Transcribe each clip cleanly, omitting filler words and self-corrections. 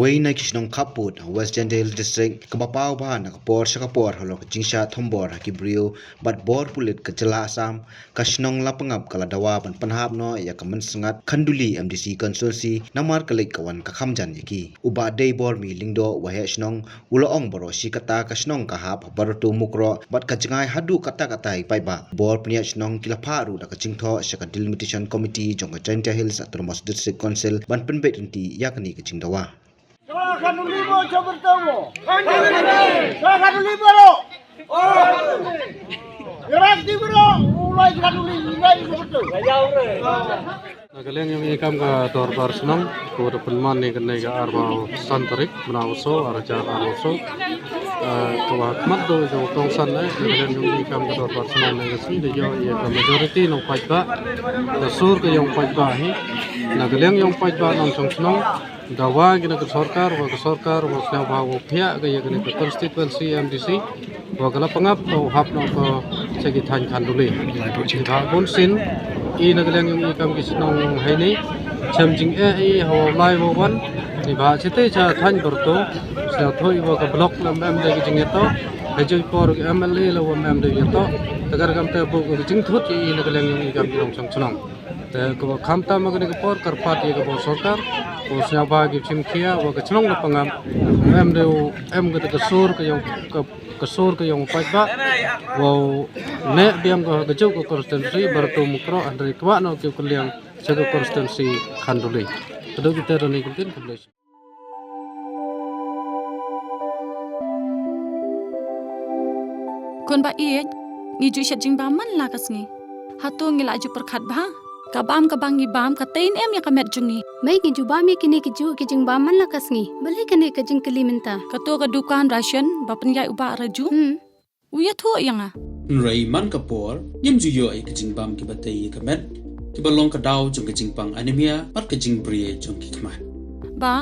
way na Shnong kaput Western Dale District kabapau bahan kapor sakapor halok jingsha thombor hakibrio bat bor pulit kecela asam ka Shnong Lapangap kala Dawa ban Pynhap no ya ka Mynsngad Khanduli MDC Constituency namar kalik kawan ka khamjan yaki uba day bor mi lingdo wahe Shnong uloong boro sikata ka Shnong kahap barutu mukro bat kajngai hadu kata-kata paiba bor punya Shnong kilaparu da ka jingtho saka delimitation committee jong Atiar Hills Autonomous District Council ban penbet inti yakni ka jingdawa Khanduli mo bertemu. Khanduli bro. Gerasi bro. Mulai Khanduli mulai betul. Nagaling yung ikam ka dorbar Shnong ko da penman ni kanai ka arba santarik menawso arajar arso kawat maddo jo tongsan ai nagaling yung ikam ka dorbar Shnong ni kasi de jo ye ka majority no pajba da sur ka yung pajba hi nagaling yung pajba nang Shnong Dawa gina ke sarkar wa sna wa phia ga ye gina ke Constituency MDC wa ga Lapangap to hap no ko segi than Khanduli ga bun sin I nagalang yung ikam ki Shnong hai ni chamjing e ho lai wo wan ni ba chite cha than berto sna thoi wa ka block lam em de jing to hejoi por MLA lo em de to tagar kam te bu jing thut I nagalang yung ikam ki Shnong te ko khamta ma ga por kar pati ga bo sarkar ko sna ba gi chimkhia wa ka Shnong Lapangap em de em ga ka sur ka yung kasur ke yang pajba wow ne biam ko gejau ko Constituency bertu mukro andri kwa no ke kuliang jaga Constituency Khanduli tedo kita rani kuntin publish kon ba iet ngi ju shat jing ba man la kasngi hato ngi la ju perkhat ba kabam kabangi bam katain em ya kamet jungi mai ki juba mi kini ki ju ki jing ba man la kasngi bale kene ka jing kali minta kato ka dukan ration bapan yai uba raju uya tho yanga Ray man kapor yim ju yo ai kijing bam ki batay kamet ki balong ka daw jong kijing pang anemia pat kijing brie jong ki kma ba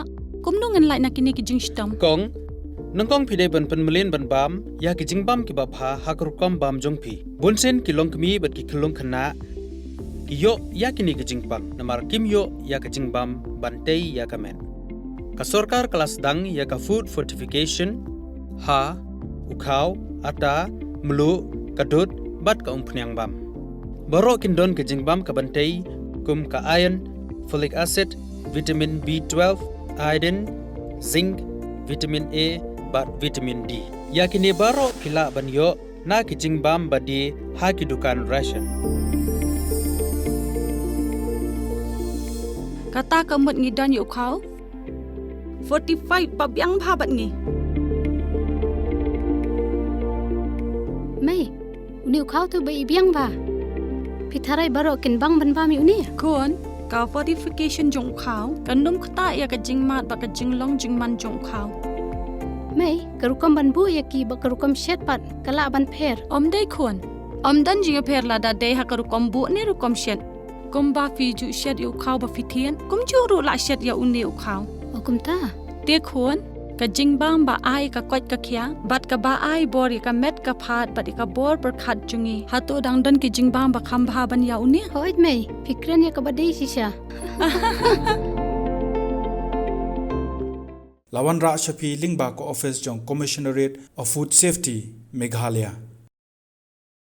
kumno ngan lai na kini ki jing stam kong nangkong pide ban penmelin ban bam ya kijing bam ki bapha hakrukam bam jong pi bunsen ki long kmi bat ki khulung khana yo yakini kijing pang namar kim yo ya kijing bam bantei ya kamen ka sarkar kelas dang ya ka food fortification ha ukhaw ata mlu kadut bat ka umpnyang bam baro kindon kijing bam ka bantei kum ka iron folic acid vitamin B12 iodine zinc vitamin A bat vitamin D yakini baro kila ban yo na kijing bam badi ha ki dukan ration kata kamut ngi dan yu khau 45 pabyang bhabat ngi mai uni khau tu bai biang ba pitharai baro kin bang ban ba mi uni kon ka fortification jong khau kanum khata ya ka jing mat ba ka jing long jing man jong khau mai karukam ban bu ya ki ba karukam shet pat kala ban pher om dei kon om dan jing pher la da dei ha karukom bu ne rukom shet kum ba fi ju shet yu khau ba fithian kum ju ru la shet ya uni u khau okum ta te khon ka jing bam ba ai ka kwat ka khia bat ka ba ai bor ka met ka phat bat ka bor per khat jungi hato dang dan ki jing bam ba kham bha ban ya uni hoit mai fikran ya ka badai sisha Lawan Ra Shafi Lingba ko office jong Commissionerate of Food Safety Meghalaya